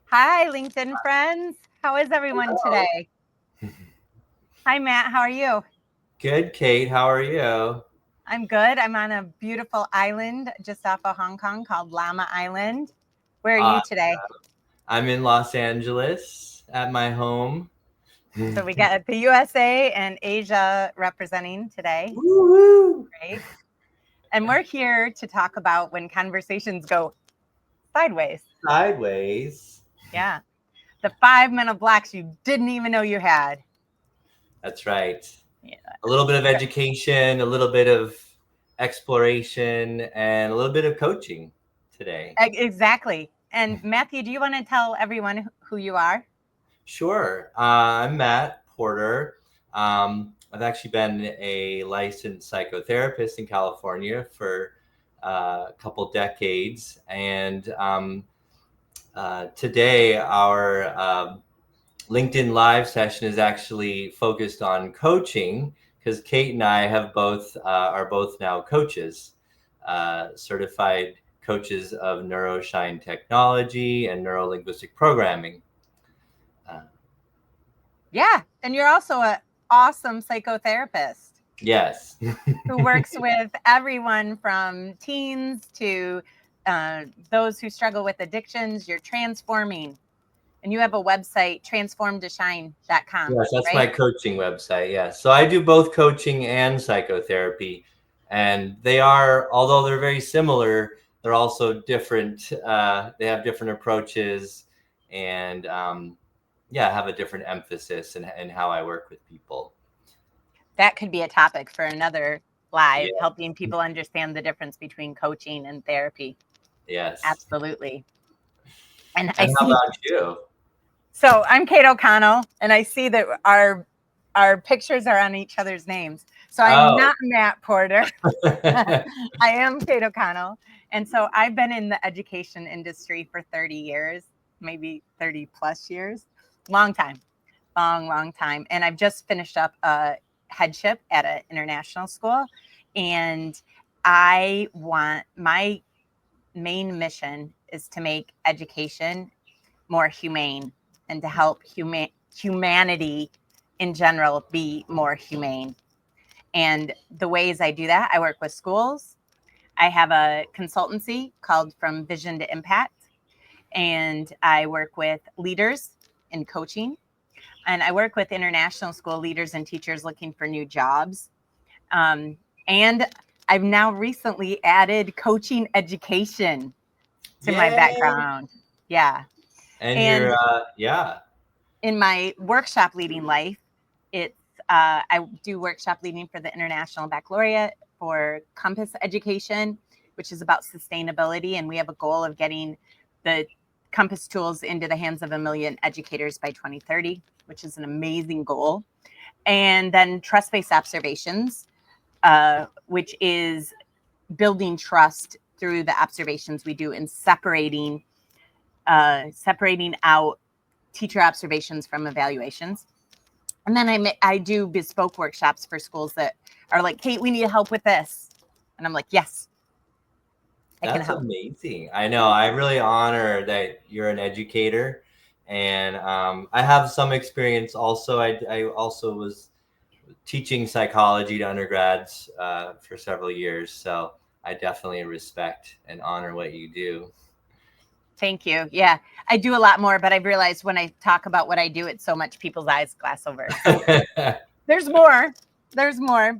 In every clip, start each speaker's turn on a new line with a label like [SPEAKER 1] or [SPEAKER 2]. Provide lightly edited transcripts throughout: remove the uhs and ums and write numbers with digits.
[SPEAKER 1] Hi, LinkedIn friends. How is everyone
[SPEAKER 2] Hello.
[SPEAKER 1] today? Hi, Matt. How are you?
[SPEAKER 2] Good, Kate. How are you?
[SPEAKER 1] I'm good. I'm on a beautiful island just off of Hong Kong called Llama Island. Where are you
[SPEAKER 2] Uh,
[SPEAKER 1] today?
[SPEAKER 2] I'm in Los Angeles at my home.
[SPEAKER 1] So we got the USA and Asia representing today.
[SPEAKER 2] Woo-hoo.
[SPEAKER 1] Great. And we're here to talk about when conversations go sideways.
[SPEAKER 2] Sideways.
[SPEAKER 1] Yeah. The 5 mental blocks you didn't even know you had.
[SPEAKER 2] That's right.
[SPEAKER 1] Yeah.
[SPEAKER 2] A little bit of education, a little bit of exploration, and a little bit of coaching today.
[SPEAKER 1] Exactly. And Matthew, do you want to tell everyone who you are?
[SPEAKER 2] Sure. I'm Matt Porter. I've actually been a licensed psychotherapist in California for a couple decades, and today, our LinkedIn Live session is actually focused on coaching because Kate and I have both are both now coaches, certified coaches of NeuroShine technology and neurolinguistic programming. Uh,
[SPEAKER 1] Yeah. And you're also an awesome psychotherapist
[SPEAKER 2] yes.
[SPEAKER 1] who works with everyone from teens to those who struggle with addictions. You're transforming. And you have a website, transformtoshine.com,
[SPEAKER 2] Yes, that's my
[SPEAKER 1] right?
[SPEAKER 2] coaching website. Yes. So I do both coaching and psychotherapy. And they are, although they're very similar, they're also different. They have different approaches and, yeah, have a different emphasis in how I work with people.
[SPEAKER 1] That could be a topic for another live,
[SPEAKER 2] Yeah.
[SPEAKER 1] helping people understand the difference between coaching and therapy.
[SPEAKER 2] Yes.
[SPEAKER 1] Absolutely. And I
[SPEAKER 2] And how
[SPEAKER 1] see,
[SPEAKER 2] about you?
[SPEAKER 1] so I'm Kate O'Connell, and I see that our pictures are on each other's names. So I'm
[SPEAKER 2] Oh.
[SPEAKER 1] not Matt Porter. I am Kate O'Connell. And so I've been in the education industry for 30 years, maybe 30 plus years. Long time, long time. And I've just finished up a headship at an international school. And I want my main mission is to make education more humane and to help humanity in general be more humane. And the ways I do that, I work with schools. I have a consultancy called From Vision to Impact, and I work with leaders in coaching. And I work with international school leaders and teachers looking for new jobs. Um, and I've now recently added coaching education to my
[SPEAKER 2] Yay.
[SPEAKER 1] background. Yeah.
[SPEAKER 2] And
[SPEAKER 1] And
[SPEAKER 2] you're, yeah.
[SPEAKER 1] in my workshop leading life, it's I do workshop leading for the International Baccalaureate for Compass Education, which is about sustainability, and we have a goal of getting the Compass tools into the hands of 1 million educators by 2030, which is an amazing goal. And then trust-based observations, which is building trust through the observations we do and separating out teacher observations from evaluations. And then I do bespoke workshops for schools that are like, Kate, we need help with this. And I'm like, yes, I can
[SPEAKER 2] That's
[SPEAKER 1] help.
[SPEAKER 2] amazing. I know. I really honor that you're an educator, and I have some experience. Also, I also was teaching psychology to undergrads for several years, so I definitely respect and honor what you do.
[SPEAKER 1] Thank you. Yeah, I do a lot more, but I've realized when I talk about what I do, it's so much people's eyes glass over. So
[SPEAKER 2] Well,
[SPEAKER 1] there's more. There's more.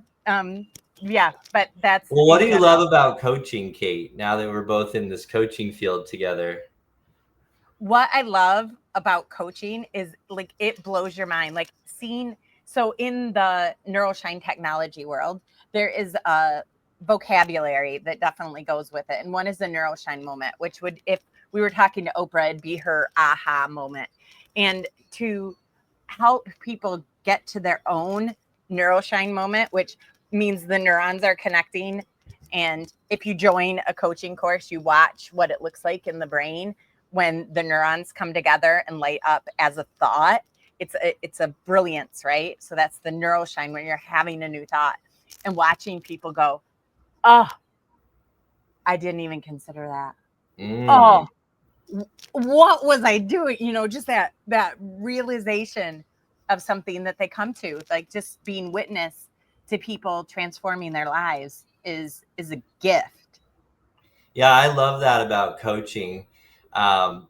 [SPEAKER 1] Yeah, but that's
[SPEAKER 2] what
[SPEAKER 1] in
[SPEAKER 2] do you love
[SPEAKER 1] general.
[SPEAKER 2] about coaching, Kate? Now that we're both in this coaching field together.
[SPEAKER 1] What I love about coaching is like it blows your mind. Like seeing, so in the NeuroShine technology world, there is a vocabulary that definitely goes with it. And one is the NeuroShine moment, which would, if we were talking to Oprah, it'd be her aha moment. And to help people get to their own NeuroShine moment, which means the neurons are connecting. And if you join a coaching course, you watch what it looks like in the brain when the neurons come together and light up as a thought. It's a brilliance, right? So that's the NeuroShine when you're having a new thought and watching people go, oh, I didn't even consider that.
[SPEAKER 2] Mm,
[SPEAKER 1] Oh, what was I doing? Just that realization of something that they come to, like just being witness to people transforming their lives is a gift.
[SPEAKER 2] Yeah, I love that about coaching. Um,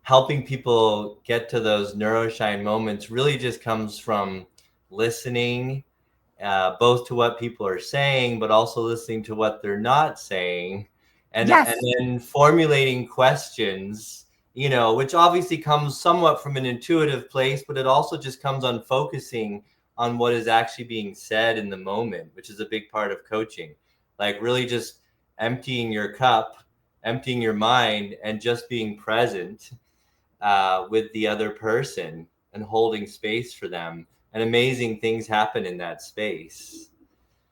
[SPEAKER 2] Helping people get to those neuroshine moments really just comes from listening, both to what people are saying, but also listening to what they're not saying, and
[SPEAKER 1] Yes.
[SPEAKER 2] then formulating questions, which obviously comes somewhat from an intuitive place, but it also just comes on focusing on what is actually being said in the moment, which is a big part of coaching. Like really just emptying your cup, emptying your mind, and just being present with the other person and holding space for them. And amazing things happen in that space.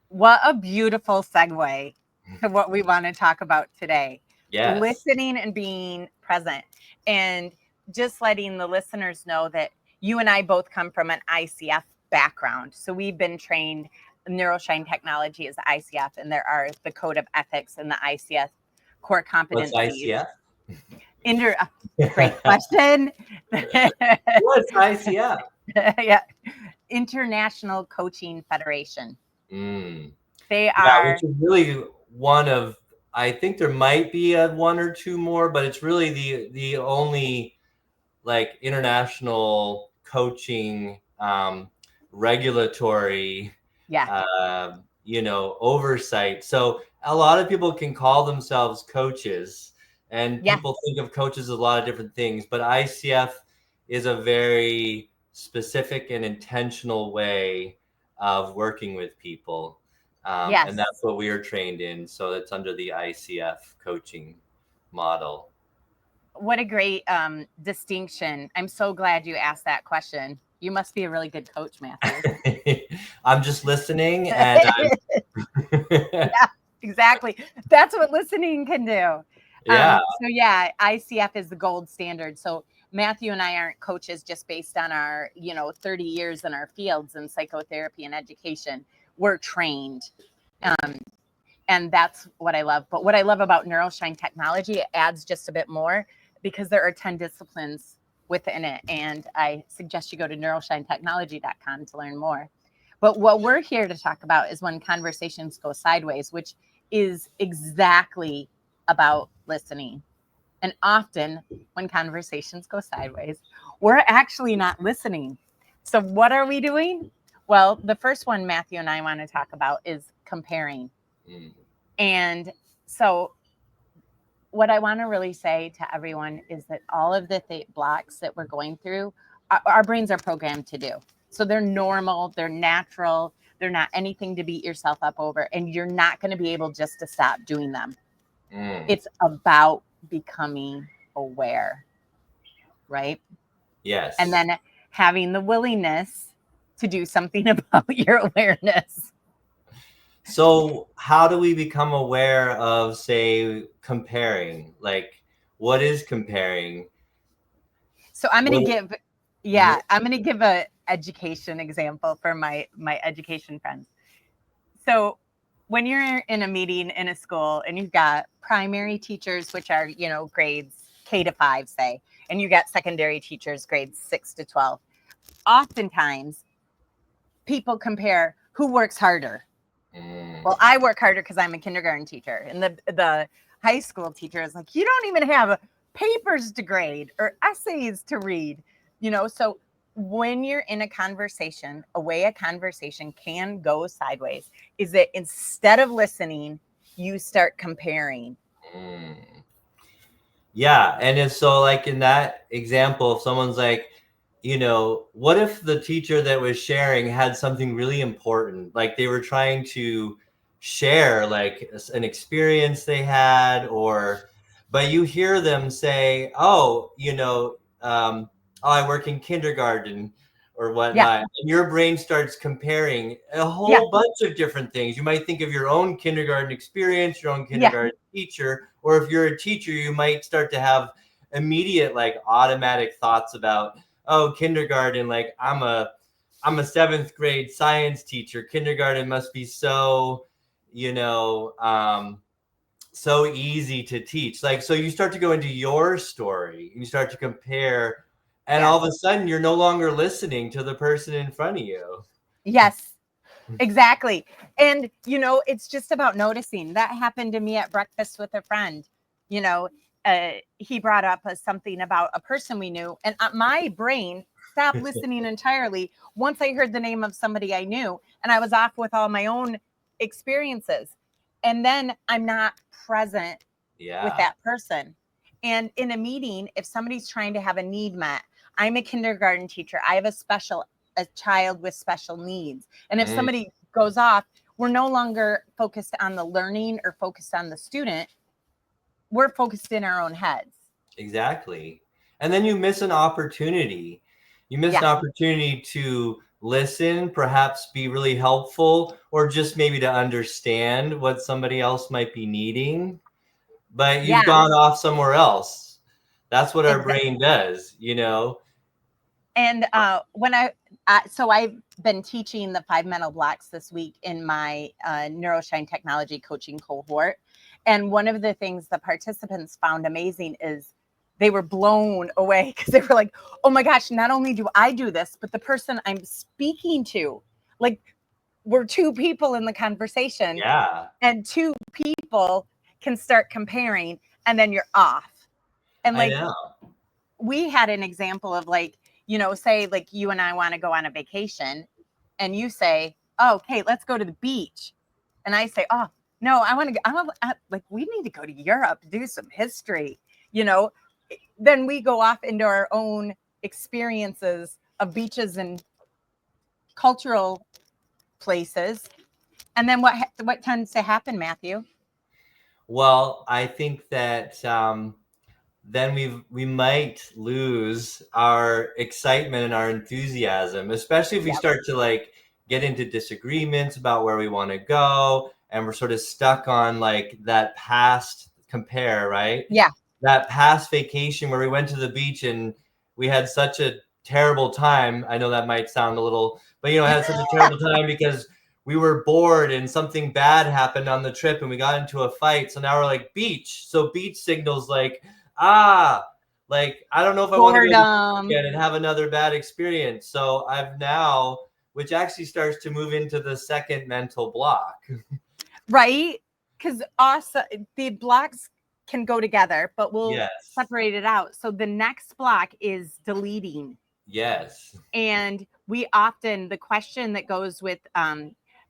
[SPEAKER 1] What a beautiful segue to what we want to talk about today.
[SPEAKER 2] Yes.
[SPEAKER 1] Listening and being present. And just letting the listeners know that you and I both come from an ICF background. So we've been trained. Neuroshine Technology is the ICF, and there are the Code of Ethics and the ICF core
[SPEAKER 2] What's
[SPEAKER 1] competencies.
[SPEAKER 2] ICF?
[SPEAKER 1] Great question.
[SPEAKER 2] What's ICF?
[SPEAKER 1] Yeah. International Coaching Federation.
[SPEAKER 2] Mm.
[SPEAKER 1] They
[SPEAKER 2] Yeah,
[SPEAKER 1] are.
[SPEAKER 2] which is really one of, I think there might be one or two more, but it's really the only like international coaching regulatory
[SPEAKER 1] Yeah.
[SPEAKER 2] oversight. So a lot of people can call themselves coaches, and
[SPEAKER 1] Yeah.
[SPEAKER 2] people think of coaches as a lot of different things, but ICF is a very specific and intentional way of working with people.
[SPEAKER 1] Yes.
[SPEAKER 2] And that's what we are trained in. So it's under the ICF coaching model.
[SPEAKER 1] What a great distinction. I'm so glad you asked that question. You must be a really good coach, Matthew.
[SPEAKER 2] I'm just listening, and
[SPEAKER 1] Yeah, exactly. That's what listening can do.
[SPEAKER 2] yeah.
[SPEAKER 1] So yeah, ICF is the gold standard. So Matthew and I aren't coaches just based on our, 30 years in our fields in psychotherapy and education. We're trained. And that's what I love. But what I love about Neuroshine Technology, it adds just a bit more because there are 10 disciplines within it. And I suggest you go to neuroshinetechnology.com to learn more. But what we're here to talk about is when conversations go sideways, which is exactly about listening. And often when conversations go sideways, we're actually not listening. So what are we doing? Well, the first one Matthew and I want to talk about is comparing. And so what I want to really say to everyone is that all of the blocks that we're going through, our brains are programmed to do. So they're normal, they're natural, they're not anything to beat yourself up over, and you're not going to be able just to stop doing them. It's about becoming aware, right?
[SPEAKER 2] Yes.
[SPEAKER 1] And then having the willingness to do something about your awareness.
[SPEAKER 2] So how do we become aware of, say, comparing? Like, what is comparing?
[SPEAKER 1] So I'm going to give, I'm going to give a education example for my education friends. So when you're in a meeting in a school and you've got primary teachers, which are, grades K to 5, say, and you got secondary teachers, grades 6 to 12, oftentimes people compare who works harder. Well, I work harder because I'm a kindergarten teacher, and the high school teacher is like, you don't even have papers to grade or essays to read, so when you're in a conversation, a way a conversation can go sideways is that instead of listening, you start comparing.
[SPEAKER 2] Yeah. And if so, like in that example, if someone's like, what if the teacher that was sharing had something really important? Like they were trying to share like an experience they had, but you hear them say, oh, I work in kindergarten or whatnot. And your brain starts comparing a whole bunch of different things. You might think of your own kindergarten experience, your own kindergarten teacher, or if you're a teacher, you might start to have immediate, like automatic thoughts about, oh, kindergarten, like I'm a 7th grade science teacher. Kindergarten must be so, so easy to teach. Like, so you start to go into your story, you start to compare, and
[SPEAKER 1] Yes.
[SPEAKER 2] all of a sudden you're no longer listening to the person in front of you.
[SPEAKER 1] Yes, exactly. And, it's just about noticing. That happened to me at breakfast with a friend. You know, he brought up something about a person we knew, and my brain stopped listening entirely once I heard the name of somebody I knew, and I was off with all my own experiences. And then I'm not present with
[SPEAKER 2] Yeah.
[SPEAKER 1] that person. And in a meeting, if somebody's trying to have a need met, I'm a kindergarten teacher. I have a child with special needs. And if
[SPEAKER 2] Mm,
[SPEAKER 1] somebody goes off, we're no longer focused on the learning or focused on the student. We're focused in our own heads.
[SPEAKER 2] exactly. And then you miss an opportunity. You miss an
[SPEAKER 1] Yeah.
[SPEAKER 2] opportunity to listen, perhaps be really helpful, or just maybe to understand what somebody else might be needing. But you've
[SPEAKER 1] Yeah.
[SPEAKER 2] gone off somewhere else. That's what our
[SPEAKER 1] Exactly.
[SPEAKER 2] brain does, you know?
[SPEAKER 1] And so I've been teaching the 5 mental blocks this week in my Neuroshine technology coaching cohort. And one of the things the participants found amazing is they were blown away because they were like, oh my gosh, not only do I do this, but the person I'm speaking to, like, we're two people in the conversation,
[SPEAKER 2] Yeah,
[SPEAKER 1] and two people can start comparing, and then you're off. And
[SPEAKER 2] I
[SPEAKER 1] like,
[SPEAKER 2] know.
[SPEAKER 1] we had an example of like, say like you and I want to go on a vacation, and you say, oh, okay, let's go to the beach. And I say, oh, no, I want to go. Like, we need to go to Europe, do some history, you know. Then we go off into our own experiences of beaches and cultural places. And then what tends to happen, Matthew?
[SPEAKER 2] Well, I think that then we might lose our excitement and our enthusiasm, especially if we
[SPEAKER 1] Yep.
[SPEAKER 2] start to like get into disagreements about where we want to go, and we're sort of stuck on like that past compare, right?
[SPEAKER 1] Yeah.
[SPEAKER 2] That past vacation where we went to the beach and we had such a terrible time. I know that might sound a little, but had such a terrible time because we were bored and something bad happened on the trip and we got into a fight. So now we're like beach. So beach signals like, like I don't know if I want to go to the beach
[SPEAKER 1] Boredom.
[SPEAKER 2] again and have another bad experience. So I've now, which actually starts to move into the second mental block.
[SPEAKER 1] Right? Because also the blocks can go together, but we'll
[SPEAKER 2] Yes.
[SPEAKER 1] separate it out. So the next block is deleting.
[SPEAKER 2] Yes.
[SPEAKER 1] And we often, the question that goes with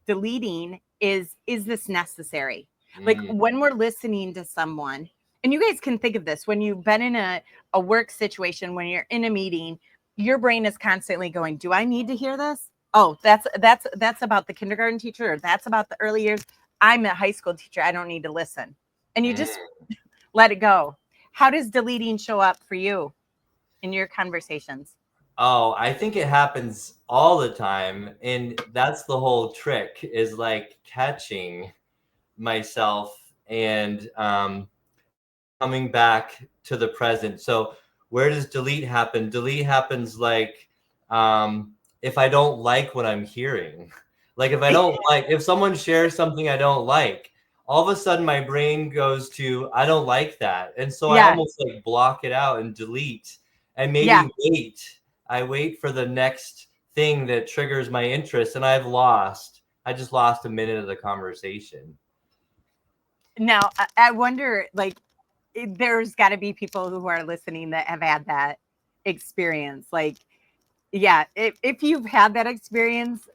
[SPEAKER 1] deleting is this necessary? Like
[SPEAKER 2] Mm,
[SPEAKER 1] when we're listening to someone, and you guys can think of this when you've been in a work situation, when you're in a meeting, your brain is constantly going, do I need to hear this? Oh, that's about the kindergarten teacher, or that's about the early years. I'm a high school teacher. I don't need to listen. And you just
[SPEAKER 2] mm.
[SPEAKER 1] let it go. How does deleting show up for you in your conversations?
[SPEAKER 2] Oh, I think it happens all the time. And that's the whole trick is like catching myself and coming back to the present. So where does delete happen? Delete happens like if I don't like what I'm hearing. Like if someone shares something I don't like, all of a sudden my brain goes to I don't like that. And so I
[SPEAKER 1] Yeah.
[SPEAKER 2] almost like block it out and delete and maybe
[SPEAKER 1] Yeah.
[SPEAKER 2] wait. I wait for the next thing that triggers my interest and I just lost a minute of the conversation.
[SPEAKER 1] Now, I wonder, like, there's got to be people who are listening that have had that experience. Like, yeah, if you've had that experience,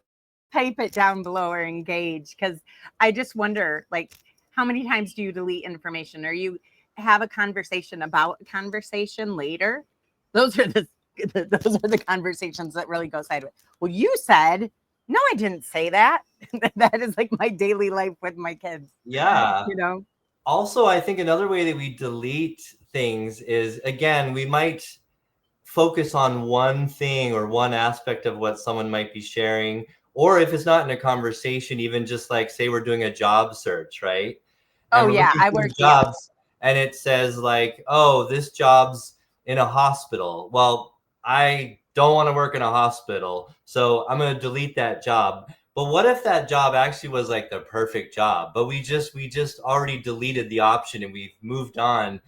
[SPEAKER 1] type it down below or engage, because I just wonder, like, how many times do you delete information, or you have a conversation about a conversation later? Those are those are the conversations that really go sideways. Well, you said, no, I didn't say that. That is like my daily life with my kids.
[SPEAKER 2] Yeah.
[SPEAKER 1] You know?
[SPEAKER 2] Also, I think another way that we delete things is again, we might focus on one thing or one aspect of what someone might be sharing. Or if it's not in a conversation, even just like say we're doing a job search, right? And
[SPEAKER 1] Oh
[SPEAKER 2] we're
[SPEAKER 1] yeah,
[SPEAKER 2] looking
[SPEAKER 1] I
[SPEAKER 2] for
[SPEAKER 1] work. Yeah,
[SPEAKER 2] jobs and it says like, oh, this job's in a hospital. Well, I don't want to work in a hospital. So I'm going to delete that job. But what if that job actually was like the perfect job, but we just already deleted the option and we've moved on.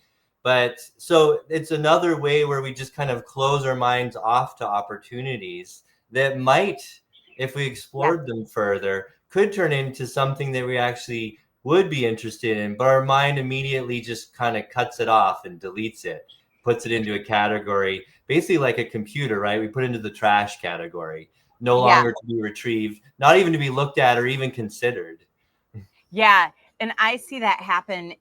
[SPEAKER 2] But so it's another way where we just kind of close our minds off to opportunities that might, if we
[SPEAKER 1] Yeah.
[SPEAKER 2] explored them further, could turn into something that we actually would be interested in, but our mind immediately just kind of cuts it off and deletes it, puts it into a category, basically like a computer, right? We put it into the trash category, no
[SPEAKER 1] Yeah.
[SPEAKER 2] longer to be retrieved, not even to be looked at or even considered.
[SPEAKER 1] Yeah. And I see that happen.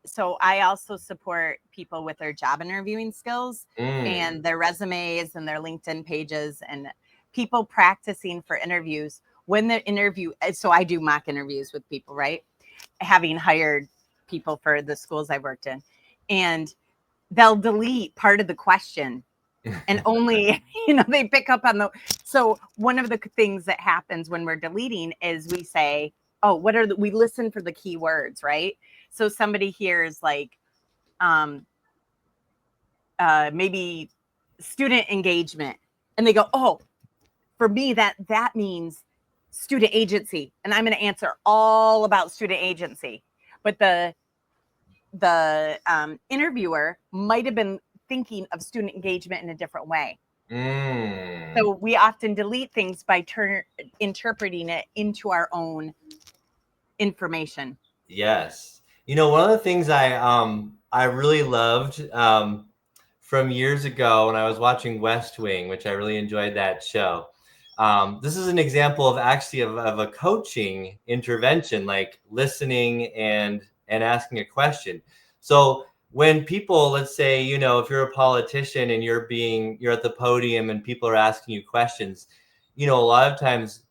[SPEAKER 1] So I also support people with their job interviewing skills
[SPEAKER 2] Mm.
[SPEAKER 1] and their resumes and their LinkedIn pages, and people practicing for interviews when the interview. So I do mock interviews with people, right? Having hired people for the schools I've worked in, and they'll delete part of the question and only they pick up on the. So one of the things that happens when we're deleting is we say, oh, what are we listen for the keywords, right? So somebody hears like um maybe student engagement, and they go, oh, for me that means student agency, and I'm going to answer all about student agency. But the interviewer might have been thinking of student engagement in a different way.
[SPEAKER 2] Mm.
[SPEAKER 1] So we often delete things by interpreting it into our own information.
[SPEAKER 2] Yes. One of the things I really loved from years ago when I was watching West Wing, which I really enjoyed that show. This is an example of actually of a coaching intervention, like listening and asking a question. So when people, let's say, if you're a politician and you're at the podium and people are asking you questions, a lot of times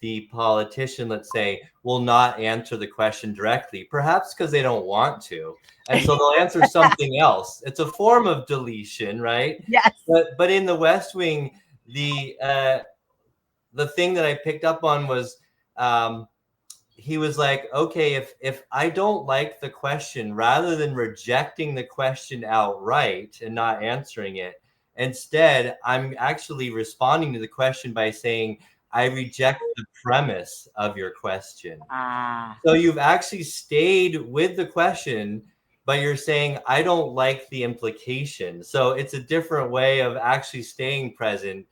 [SPEAKER 2] the politician, let's say, will not answer the question directly, perhaps because they don't want to. And so they'll answer something else. It's a form of deletion, right?
[SPEAKER 1] Yes.
[SPEAKER 2] But in the West Wing, the thing that I picked up on was um, he was like, okay, if I don't like the question, rather than rejecting the question outright and not answering it, instead I'm actually responding to the question by saying, I reject the premise of your question.
[SPEAKER 1] Ah,
[SPEAKER 2] So you've actually stayed with the question, but you're saying, I don't like the implication. So it's a different way of actually staying present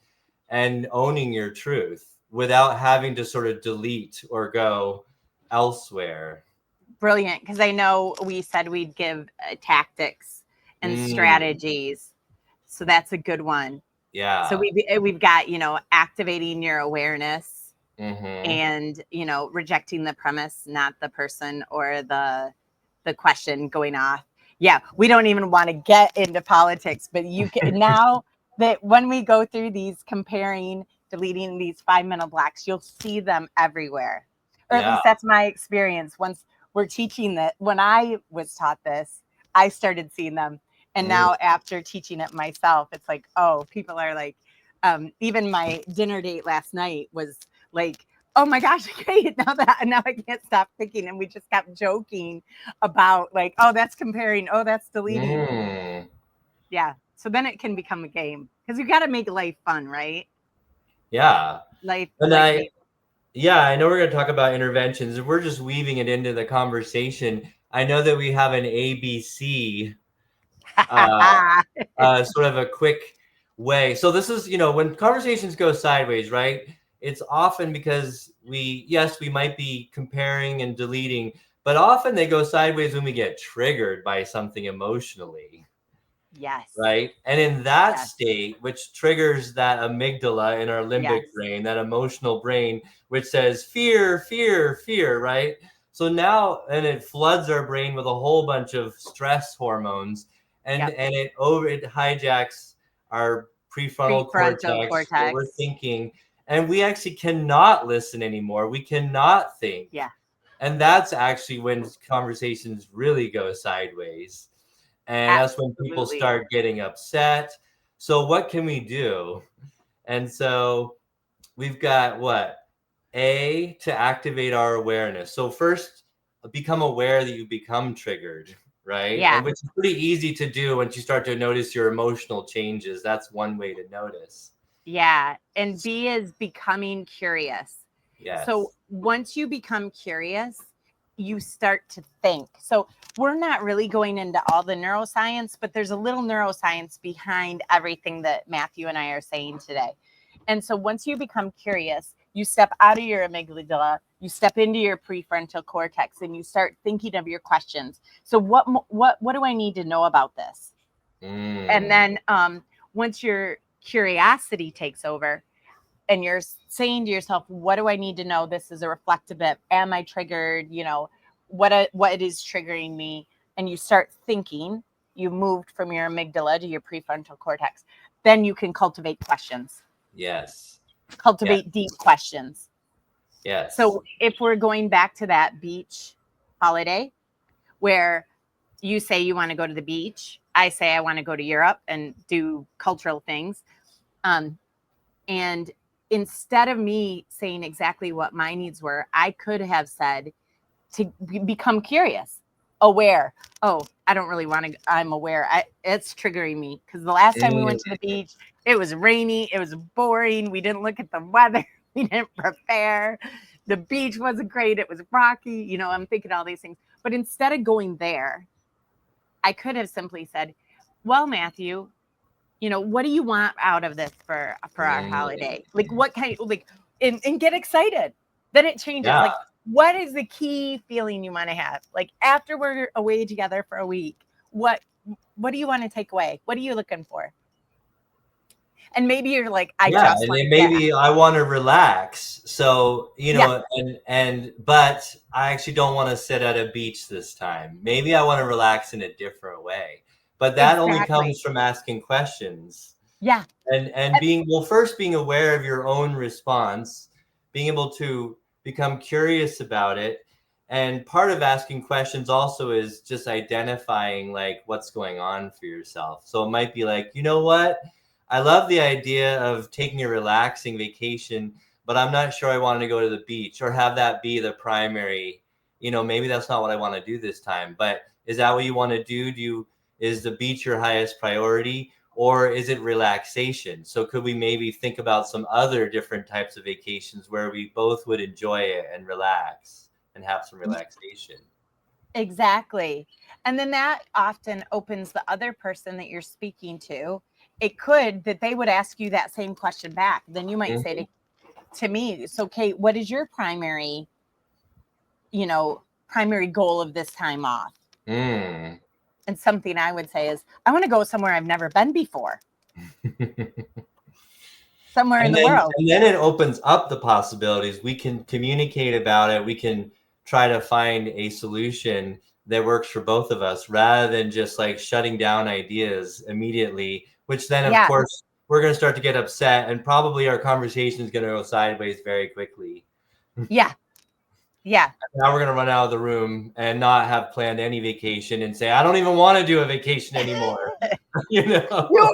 [SPEAKER 2] and owning your truth without having to sort of delete or go elsewhere.
[SPEAKER 1] brilliant. Because I know we said we'd give tactics and
[SPEAKER 2] Mm,
[SPEAKER 1] strategies. So that's a good one. So
[SPEAKER 2] yeah.
[SPEAKER 1] we've got, activating your awareness
[SPEAKER 2] Mm-hmm.
[SPEAKER 1] and, rejecting the premise, not the person or the question going off. Yeah, we don't even want to get into politics, but you can now that when we go through these comparing, deleting these 5 minute blocks, you'll see them everywhere. Or at
[SPEAKER 2] Yeah.
[SPEAKER 1] least that's my experience. Once we're teaching that, when I was taught this, I started seeing them. And
[SPEAKER 2] Mm.
[SPEAKER 1] now after teaching it myself, it's like, oh, people are like, even my dinner date last night was like, oh my gosh, okay, now I can't stop thinking. And we just kept joking about like, oh, that's comparing, oh, that's deleting.
[SPEAKER 2] Mm.
[SPEAKER 1] Yeah. So then it can become a game because you got to make life fun, right?
[SPEAKER 2] Yeah. And
[SPEAKER 1] Life needs.
[SPEAKER 2] yeah, I know we're going to talk about interventions. We're just weaving it into the conversation. I know that we have an ABC, uh, sort of a quick way. So this is, when conversations go sideways, right? It's often because yes, we might be comparing and deleting, but often they go sideways when we get triggered by something emotionally,
[SPEAKER 1] Yes.
[SPEAKER 2] right? And in that
[SPEAKER 1] Yes.
[SPEAKER 2] state, which triggers that amygdala in our limbic
[SPEAKER 1] Yes.
[SPEAKER 2] brain, that emotional brain, which says fear, fear, fear, right? So now, and it floods our brain with a whole bunch of stress hormones, and
[SPEAKER 1] Yep.
[SPEAKER 2] and it hijacks our prefrontal
[SPEAKER 1] Prefrontal
[SPEAKER 2] cortex, what we're
[SPEAKER 1] cortex.
[SPEAKER 2] thinking, and we actually cannot listen anymore. We cannot think,
[SPEAKER 1] Yeah.
[SPEAKER 2] and that's actually when conversations really go sideways. And that's when people
[SPEAKER 1] Absolutely.
[SPEAKER 2] start getting upset. So what can we do? And so we've got what? A, to activate our awareness. So first, become aware that you become triggered, right?
[SPEAKER 1] Yeah.
[SPEAKER 2] And which is pretty easy to do once you start to notice your emotional changes. That's one way to notice.
[SPEAKER 1] Yeah. And B is becoming curious.
[SPEAKER 2] Yes.
[SPEAKER 1] So once you become curious, you start to think. So we're not really going into all the neuroscience, but there's a little neuroscience behind everything that Matthew and I are saying today. And so once you become curious, you step out of your amygdala, you step into your prefrontal cortex, and you start thinking of your questions. So what do I need to know about this? And then once your curiosity takes over, and you're saying to yourself, what do I need to know? This is a reflective bit. Am I triggered? What is triggering me? And you start thinking. You moved from your amygdala to your prefrontal cortex. Then you can cultivate questions.
[SPEAKER 2] Yes.
[SPEAKER 1] Cultivate deep questions.
[SPEAKER 2] Yes.
[SPEAKER 1] So if we're going back to that beach holiday where you say you want to go to the beach, I say I want to go to Europe and do cultural things. And instead of me saying exactly what my needs were, I could have said to become curious, aware. Oh, I don't really want to. I'm aware. It's triggering me because the last time we went to the beach, it was rainy. It was boring. We didn't look at the weather. We didn't prepare. The beach wasn't great. It was rocky. I'm thinking all these things. But instead of going there, I could have simply said, well, Matthew, what do you want out of this for our holiday? Like what kind of and get excited. Then it changes.
[SPEAKER 2] Yeah.
[SPEAKER 1] Like, what is the key feeling you want to have? Like after we're away together for a week, what do you want to take away? What are you looking for? And maybe you're like, I
[SPEAKER 2] want to relax. So, but I actually don't want to sit at a beach this time. Maybe I want to relax in a different way. But that only comes from asking questions.
[SPEAKER 1] Yeah.
[SPEAKER 2] And being aware of your own response, being able to become curious about it. And part of asking questions also is just identifying like what's going on for yourself. So it might be like, you know what? I love the idea of taking a relaxing vacation, but I'm not sure I want to go to the beach or have that be the primary, maybe that's not what I want to do this time. But is that what you want to do? Is the beach your highest priority, or is it relaxation? So could we maybe think about some other different types of vacations where we both would enjoy it and relax and have some relaxation?
[SPEAKER 1] Exactly. And then that often opens the other person that you're speaking to. It could that they would ask you that same question back. Then you might say to me, so Kate, what is your primary goal of this time off? And something I would say is, I want to go somewhere I've never been before. Somewhere in the world.
[SPEAKER 2] And then it opens up the possibilities. We can communicate about it. We can try to find a solution that works for both of us rather than just like shutting down ideas immediately, which then of course we're going to start to get upset and probably our conversation is going to go sideways very quickly.
[SPEAKER 1] Yeah. Yeah.
[SPEAKER 2] Now we're going to run out of the room and not have planned any vacation and say, I don't even want to do a vacation anymore.
[SPEAKER 1] You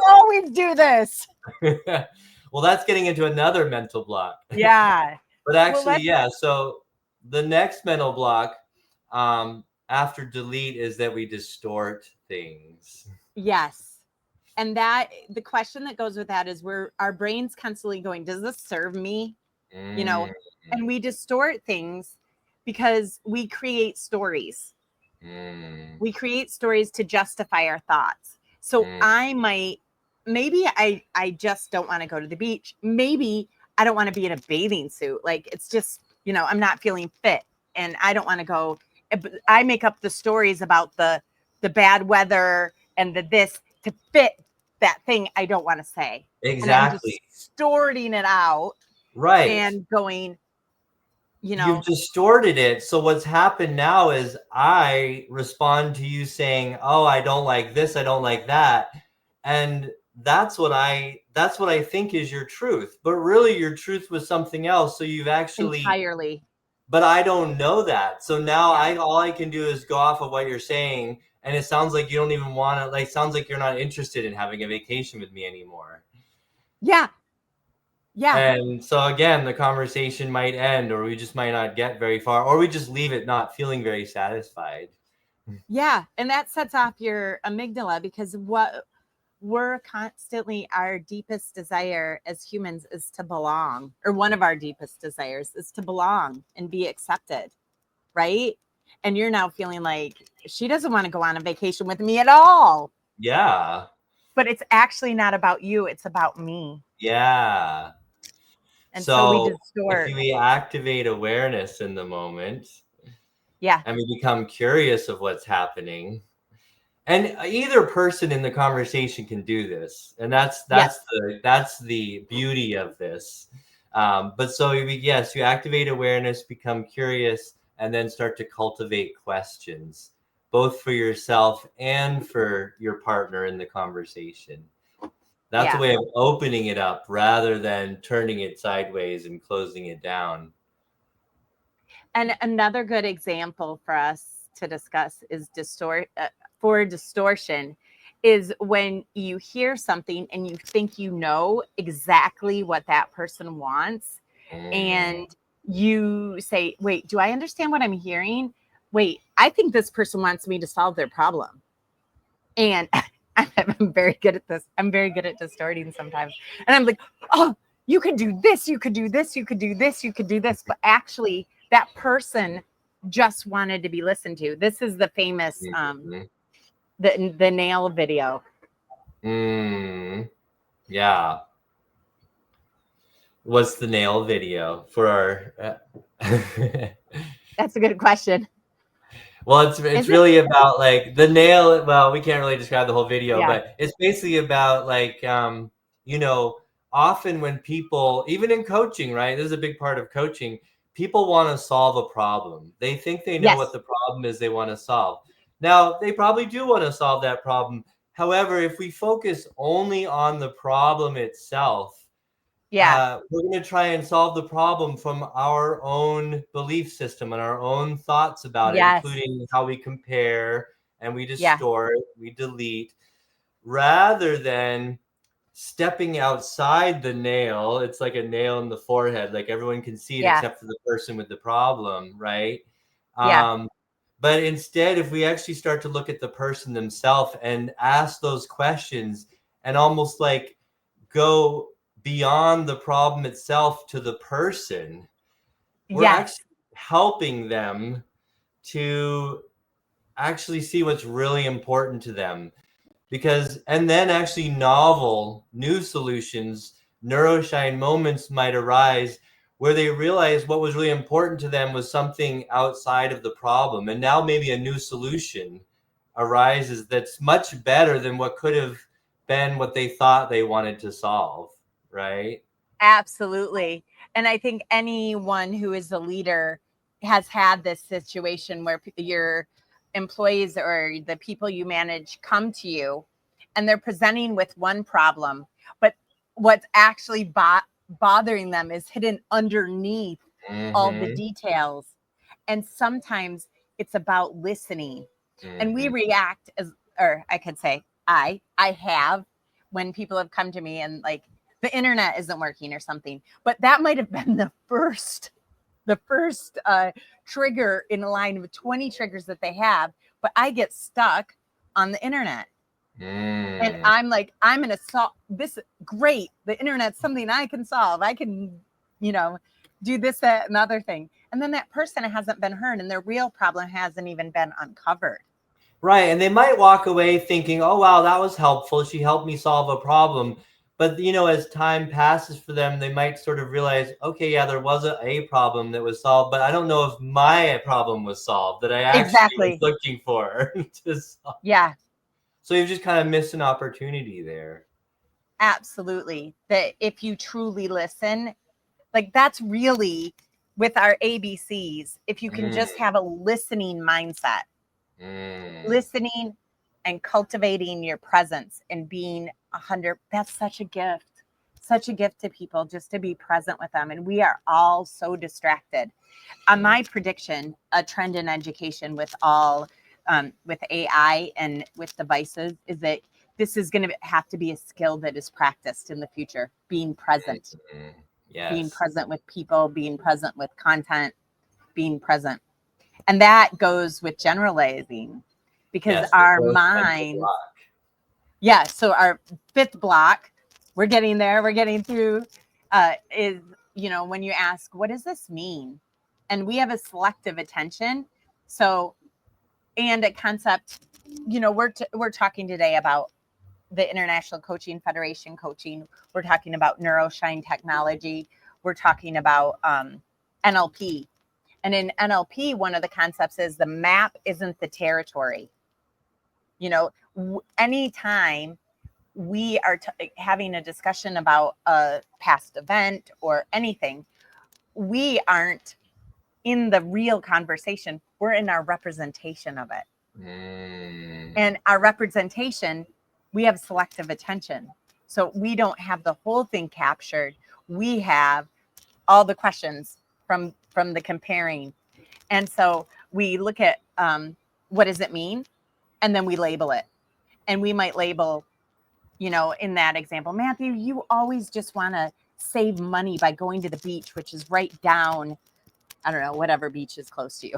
[SPEAKER 1] always do this.
[SPEAKER 2] Well, that's getting into another mental block.
[SPEAKER 1] Yeah.
[SPEAKER 2] But actually, so the next mental block after delete is that we distort things.
[SPEAKER 1] Yes. And that the question that goes with that is our brain's constantly going, does this serve me? And we distort things because we create stories. We create stories to justify our thoughts. So maybe I just don't want to go to the beach. Maybe I don't want to be in a bathing suit. Like it's just, I'm not feeling fit and I don't want to go. I make up the stories about the bad weather and this to fit that thing I don't want to say.
[SPEAKER 2] Exactly.
[SPEAKER 1] And I'm distorting it out.
[SPEAKER 2] Right.
[SPEAKER 1] And going,
[SPEAKER 2] You've distorted it. So what's happened now is I respond to you saying, oh, I don't like this. I don't like that. And that's what I think is your truth. But really your truth was something else. So you've actually
[SPEAKER 1] entirely.
[SPEAKER 2] But I don't know that. So now all I can do is go off of what you're saying. And it sounds like you don't even want to, like, sounds like you're not interested in having a vacation with me anymore.
[SPEAKER 1] Yeah. Yeah.
[SPEAKER 2] And so again, the conversation might end, or we just might not get very far, or we just leave it not feeling very satisfied.
[SPEAKER 1] Yeah. And that sets off your amygdala because what we're constantly, our deepest desire as humans is to belong, or one of our deepest desires is to belong and be accepted, right? And you're now feeling like she doesn't want to go on a vacation with me at all.
[SPEAKER 2] Yeah.
[SPEAKER 1] But it's actually not about you, it's about me.
[SPEAKER 2] Yeah.
[SPEAKER 1] And so we
[SPEAKER 2] So if
[SPEAKER 1] distort.
[SPEAKER 2] we activate awareness in the moment,
[SPEAKER 1] Yeah.
[SPEAKER 2] and we become curious of what's happening, and either person in the conversation can do this, and that's
[SPEAKER 1] Yes.
[SPEAKER 2] the beauty of this. But so yes, you activate awareness, become curious, and then start to cultivate questions, both for yourself and for your partner in the conversation. That's a
[SPEAKER 1] Yeah.
[SPEAKER 2] way of opening it up rather than turning it sideways and closing it down.
[SPEAKER 1] And another good example for us to discuss is distortion is when you hear something and you think you know exactly what that person wants, and you say, wait, do I understand what I'm hearing? Wait, I think this person wants me to solve their problem. And I'm very good at this. I'm very good at distorting sometimes. And I'm like, oh, you could do this, you could do this, you could do this, you could do this. But actually, that person just wanted to be listened to. This is the famous the nail video.
[SPEAKER 2] Yeah. What's the nail video for our
[SPEAKER 1] That's a good question.
[SPEAKER 2] Well, it's really about like the nail. Well, we can't really describe the whole video,
[SPEAKER 1] Yeah.
[SPEAKER 2] but it's basically about like you know, often when people, even in coaching, right? This is a big part of coaching. People want to solve a problem. They think they know
[SPEAKER 1] Yes.
[SPEAKER 2] what the problem is they want to solve. Now, they probably do want to solve that problem. However, if we focus only on the problem itself,
[SPEAKER 1] Yeah.
[SPEAKER 2] we're going to try and solve the problem from our own belief system and our own thoughts about it,
[SPEAKER 1] Yes.
[SPEAKER 2] including how we compare and we
[SPEAKER 1] Yeah.
[SPEAKER 2] distort, we delete, rather than stepping outside the nail. It's like a nail in the forehead, like everyone can see it
[SPEAKER 1] Yeah.
[SPEAKER 2] except for the person with the problem, right?
[SPEAKER 1] Yeah.
[SPEAKER 2] But instead, if we actually start to look at the person themselves and ask those questions and almost like go beyond the problem itself to the person, we're
[SPEAKER 1] Yes.
[SPEAKER 2] actually helping them to actually see what's really important to them. Because, and then actually novel new solutions, neuroshine moments might arise where they realize what was really important to them was something outside of the problem. And now maybe a new solution arises that's much better than what could have been what they thought they wanted to solve, right?
[SPEAKER 1] Absolutely. And I think anyone who is a leader has had this situation where your employees or the people you manage come to you and they're presenting with one problem, but what's actually bothering them is hidden underneath all the details. And sometimes it's about listening. And we react as, or I could say, I have, when people have come to me and like, the internet isn't working or something, but that might have been the first trigger in a line of 20 triggers that they have, but I get stuck on the internet. And I'm like, I'm going to solve this. Great. The internet's something I can solve. I can, do this, that, and other thing. And then that person hasn't been heard and their real problem hasn't even been uncovered.
[SPEAKER 2] Right. And they might walk away thinking, oh, wow, that was helpful. She helped me solve a problem. But, as time passes for them, they might sort of realize, okay, yeah, there was a problem that was solved, but I don't know if my problem was solved that I actually was looking for to solve.
[SPEAKER 1] Yeah.
[SPEAKER 2] So you've just kind of missed an opportunity there.
[SPEAKER 1] Absolutely. That if you truly listen, like that's really with our ABCs, if you can just have a listening mindset, listening and cultivating your presence and being 100, that's such a gift to people, just to be present with them. And we are all so distracted. My prediction, a trend in education with all with AI and with devices, is that this is going to have to be a skill that is practiced in the future, being present.
[SPEAKER 2] Yes.
[SPEAKER 1] Being present with people, being present with content, being present. And that goes with generalizing, because our mind, Yeah. So our fifth block, we're getting there. We're getting through. Is when you ask, what does this mean? And we have a selective attention. So, and a concept. We're talking today about the International Coaching Federation coaching. We're talking about NeuroShine technology. We're talking about NLP. And in NLP, one of the concepts is the map isn't the territory. Anytime we are having a discussion about a past event or anything, we aren't in the real conversation. We're in our representation of it. And our representation, we have selective attention. So we don't have the whole thing captured. We have all the questions from the comparing. And so we look at what does it mean? And then we label it. And we might label, in that example, Matthew, you always just want to save money by going to the beach, which is right down, I don't know, whatever beach is close to you.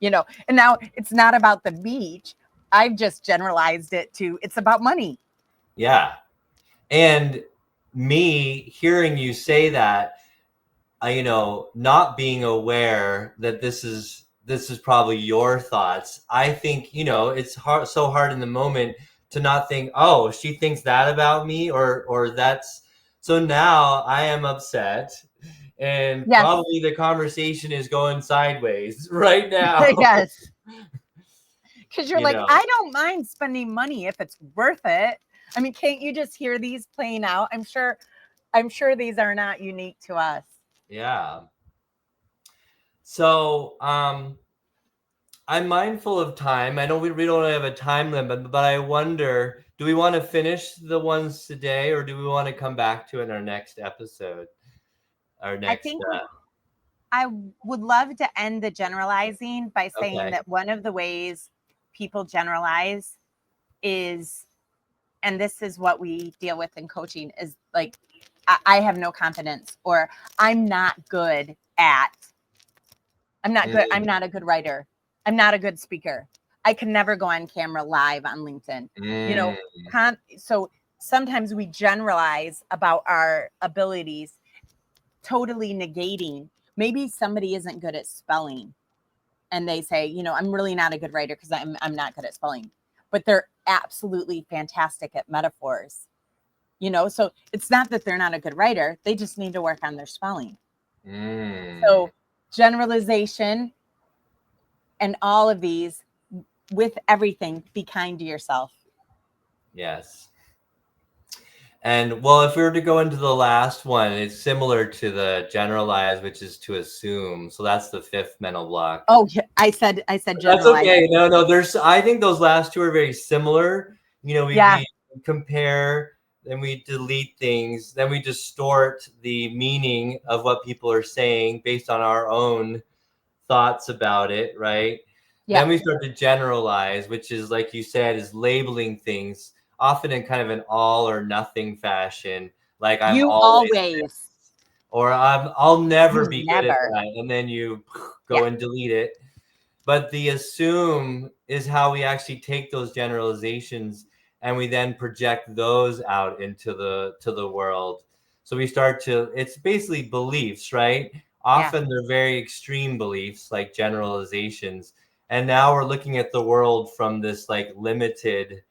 [SPEAKER 1] And now it's not about the beach. I've just generalized it to it's about money.
[SPEAKER 2] Yeah. And me hearing you say that, not being aware that this is probably your thoughts. I think, it's so hard in the moment to not think, oh, she thinks that about me or that's. So now I am upset. And
[SPEAKER 1] Yes.
[SPEAKER 2] Probably the conversation is going sideways right now.
[SPEAKER 1] Yes. Because you're like, I don't mind spending money if it's worth it. I mean, can't you just hear these playing out? I'm sure these are not unique to us.
[SPEAKER 2] Yeah. So I'm mindful of time. I know we don't have a time limit, but I wonder, do we want to finish the ones today or do we want to come back to it in our next episode?
[SPEAKER 1] I think I would love to end the generalizing by saying that one of the ways people generalize is, and this is what we deal with in coaching, is like, I have no confidence, or I'm not good. I'm not a good writer. I'm not a good speaker. I can never go on camera live on LinkedIn. So sometimes we generalize about our abilities, totally negating. Maybe somebody isn't good at spelling and they say, I'm really not a good writer because I'm not good at spelling, but they're absolutely fantastic at metaphors. So it's not that they're not a good writer. They just need to work on their spelling. So generalization and all of these, with everything, be kind to yourself.
[SPEAKER 2] Yes. And well, if we were to go into the last one, it's similar to the generalize, which is to assume. So that's the fifth mental block.
[SPEAKER 1] Oh, I said generalize.
[SPEAKER 2] That's okay. No, I think those last two are very similar. We compare, then we delete things, then we distort the meaning of what people are saying based on our own thoughts about it, right? Yeah. Then we start to generalize, which is, like you said, is labeling things often in kind of an all or nothing fashion. Like I'm always, or I'll never be good at that. And then you go and delete it. But the assume is how we actually take those generalizations and we then project those out into the world. So we start to, it's basically beliefs, right? Often they're very extreme beliefs, like generalizations. And now we're looking at the world from this like limited,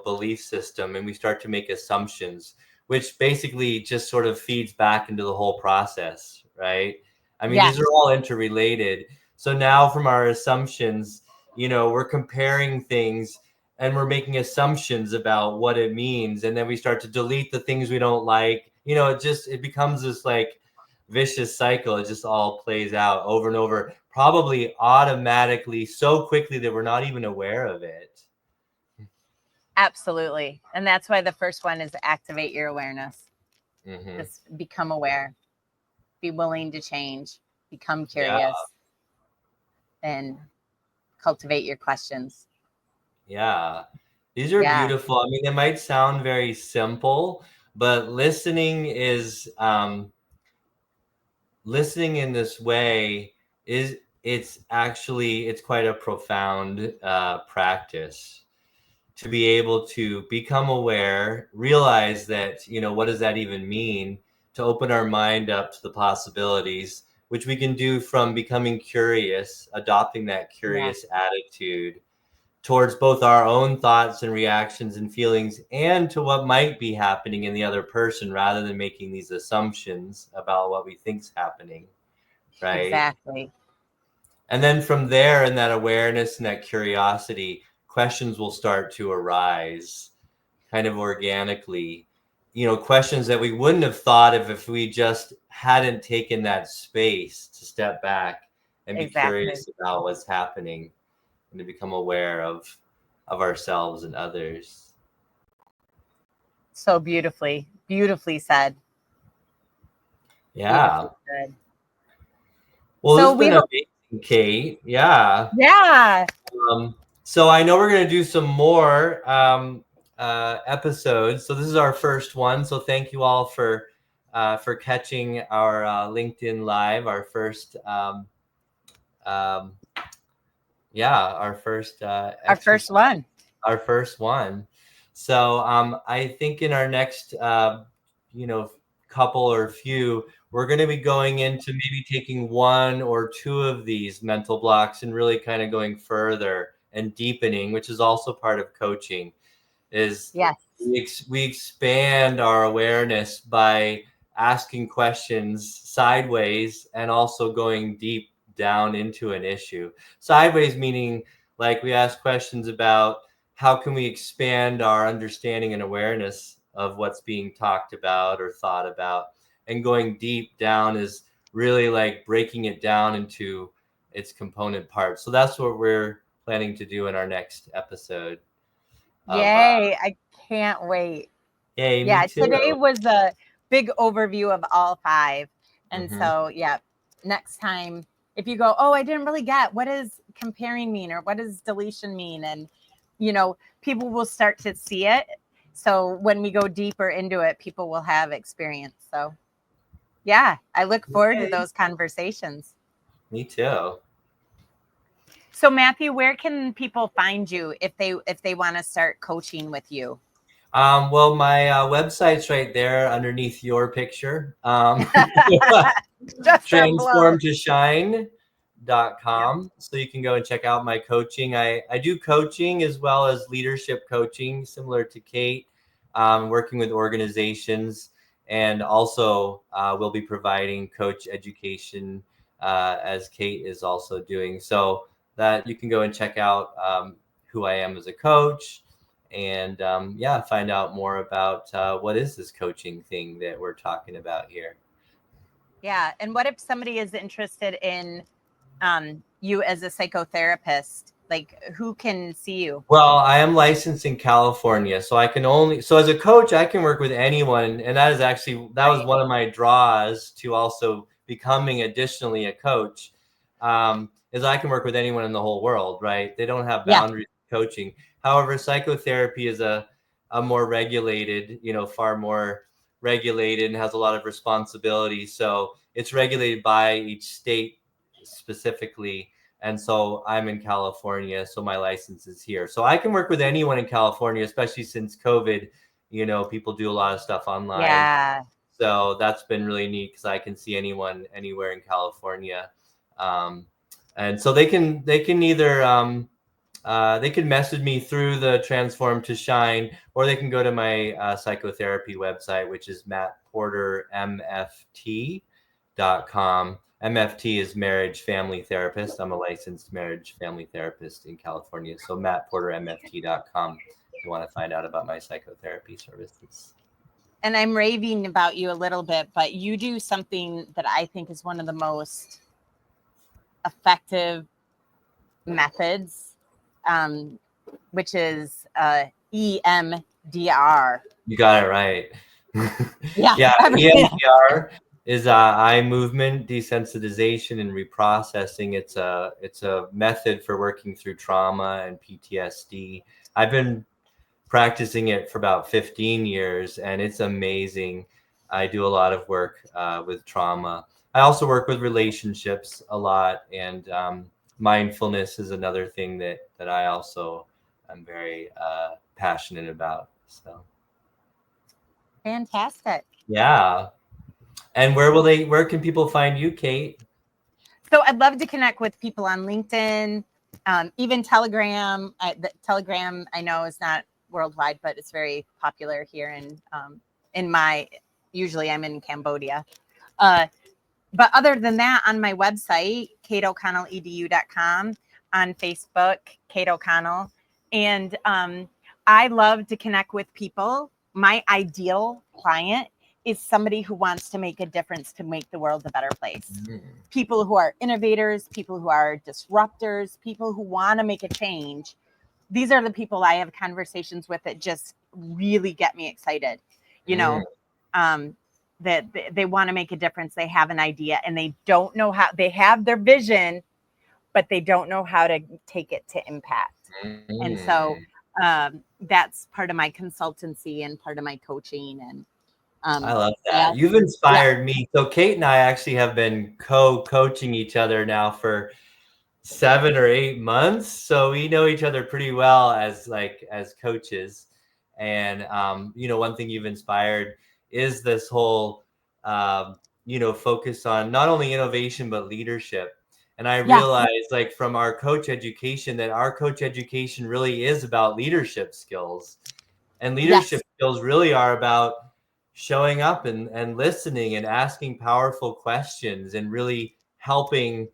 [SPEAKER 2] belief system, and we start to make assumptions, which basically just sort of feeds back into the whole process, right? I mean, these are all interrelated. So now from our assumptions, we're comparing things and we're making assumptions about what it means. And then we start to delete the things we don't like. It becomes this like vicious cycle. It just all plays out over and over, probably automatically, so quickly that we're not even aware of it.
[SPEAKER 1] Absolutely. And that's why the first one is activate your awareness. Just become aware, be willing to change, become curious, and cultivate your questions.
[SPEAKER 2] Yeah. These are beautiful. I mean, it might sound very simple, but listening is, listening in this way it's quite a profound practice. to be able to become aware, realize that, what does that even mean, to open our mind up to the possibilities, which we can do from becoming curious, adopting that curious attitude towards both our own thoughts and reactions and feelings and to what might be happening in the other person, rather than making these assumptions about what we think's happening, right?
[SPEAKER 1] Exactly.
[SPEAKER 2] And then from there, in that awareness and that curiosity, questions will start to arise kind of organically, questions that we wouldn't have thought of if we just hadn't taken that space to step back and be curious about what's happening and to become aware of ourselves and others.
[SPEAKER 1] So beautifully said.
[SPEAKER 2] Yeah.
[SPEAKER 1] Beautifully said.
[SPEAKER 2] Well, this has been amazing, Kate. Yeah.
[SPEAKER 1] Yeah.
[SPEAKER 2] So I know we're going to do some more episodes. So this is our first one. So thank you all for catching our LinkedIn Live, our first our first one. So I think in our next couple or few, we're going to be going into maybe taking one or two of these mental blocks and really kind of going further and deepening, which is also part of coaching, is we expand our awareness by asking questions sideways and also going deep down into an issue. Sideways meaning like we ask questions about how can we expand our understanding and awareness of what's being talked about or thought about, and going deep down is really like breaking it down into its component parts. So that's what we're planning to do in our next episode.
[SPEAKER 1] Yay, I can't wait.
[SPEAKER 2] Yay, me too.
[SPEAKER 1] Today was a big overview of all 5. And so, next time, if you go, oh, I didn't really get, what does comparing mean? Or what does deletion mean? And, people will start to see it. So when we go deeper into it, people will have experience. So, I look forward to those conversations.
[SPEAKER 2] Me too.
[SPEAKER 1] So Matthew, where can people find you if they want to start coaching with you?
[SPEAKER 2] Well, my website's right there underneath your picture. Transformtoshine.com. So you can go and check out my coaching. I do coaching as well as leadership coaching, similar to Kate, working with organizations, and also we'll be providing coach education as Kate is also doing. So that you can go and check out who I am as a coach, and find out more about what is this coaching thing that we're talking about here.
[SPEAKER 1] Yeah. And what if somebody is interested in you as a psychotherapist? Like, who can see you?
[SPEAKER 2] Well, I am licensed in California, so I can so as a coach, I can work with anyone. And that was one of my draws to also becoming additionally a coach, is I can work with anyone in the whole world, right? They don't have boundaries in coaching. However, psychotherapy is a more regulated, far more regulated, and has a lot of responsibility. So it's regulated by each state specifically. And so I'm in California, so my license is here. So I can work with anyone in California, especially since COVID, people do a lot of stuff online.
[SPEAKER 1] Yeah.
[SPEAKER 2] So that's been really neat because I can see anyone anywhere in California. And so they can either they can message me through the Transform to Shine, or they can go to my psychotherapy website, which is mattportermft.com. MFT is marriage family therapist. I'm a licensed marriage family therapist in California. So mattportermft.com if you want to find out about my psychotherapy services.
[SPEAKER 1] And I'm raving about you a little bit, but you do something that I think is one of the most effective methods, which is EMDR.
[SPEAKER 2] You got it right.
[SPEAKER 1] Yeah.
[SPEAKER 2] EMDR is eye movement desensitization and reprocessing. It's a method for working through trauma and PTSD. I've been practicing it for about 15 years, and it's amazing. I do a lot of work with trauma. I also work with relationships a lot, and mindfulness is another thing that I also am very passionate about. So
[SPEAKER 1] Fantastic.
[SPEAKER 2] yeah. And where can people find you, Kate?
[SPEAKER 1] So I'd love to connect with people on LinkedIn, even Telegram. Telegram I know is not worldwide, but it's very popular here usually I'm in Cambodia. But other than that, on my website, kateoconnelledu.com, on Facebook, Kate O'Connell. And I love to connect with people. My ideal client is somebody who wants to make a difference to make the world a better place. People who are innovators, people who are disruptors, people who want to make a change. These are the people I have conversations with that just really get me excited. That they want to make a difference. They have an idea and they don't know how. They have their vision, but they don't know how to take it to impact. And so that's part of my consultancy and part of my coaching. And
[SPEAKER 2] I love that. You've inspired me. So Kate and I actually have been co-coaching each other now for 7 or 8 months. So we know each other pretty well as coaches. And, one thing you've inspired is this whole, focus on not only innovation, but leadership. And I realized from our coach education that our coach education really is about leadership skills. And leadership skills really are about showing up and listening and asking powerful questions and really helping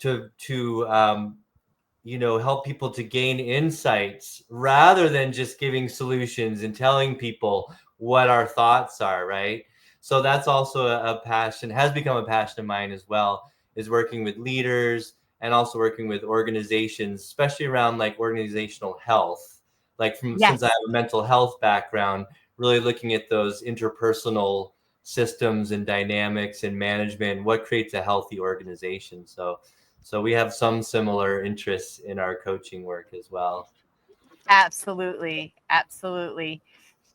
[SPEAKER 2] to help people to gain insights rather than just giving solutions and telling people what our thoughts are, right? So that's also a passion, has become a passion of mine as well, is working with leaders and also working with organizations, especially around organizational health. Since I have a mental health background, really looking at those interpersonal systems and dynamics and management, what creates a healthy organization. So we have some similar interests in our coaching work as well.
[SPEAKER 1] Absolutely.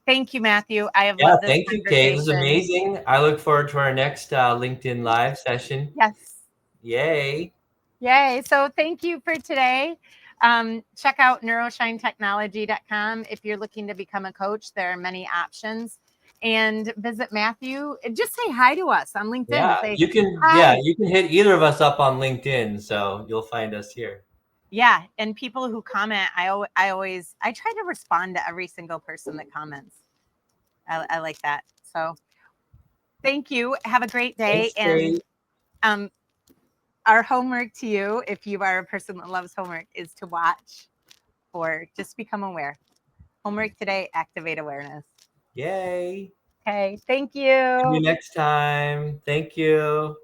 [SPEAKER 1] Thank you, Matthew. I have loved this
[SPEAKER 2] Thank you, Kate. This is amazing. I look forward to our next LinkedIn Live session.
[SPEAKER 1] Yes.
[SPEAKER 2] Yay.
[SPEAKER 1] So thank you for today. Check out neuroshinetechnology.com. If you're looking to become a coach, there are many options. And visit Matthew. Just say hi to us on LinkedIn.
[SPEAKER 2] Yeah, you can. Hi. Yeah, you can hit either of us up on LinkedIn, so you'll find us here.
[SPEAKER 1] Yeah, and people who comment, I try to respond to every single person that comments. I like that. So, thank you. Have a great day.
[SPEAKER 2] Thanks,
[SPEAKER 1] and our homework to you, if you are a person that loves homework, is to watch or just become aware. Homework today, activate awareness.
[SPEAKER 2] Yay.
[SPEAKER 1] Okay, thank you.
[SPEAKER 2] See you next time. Thank you.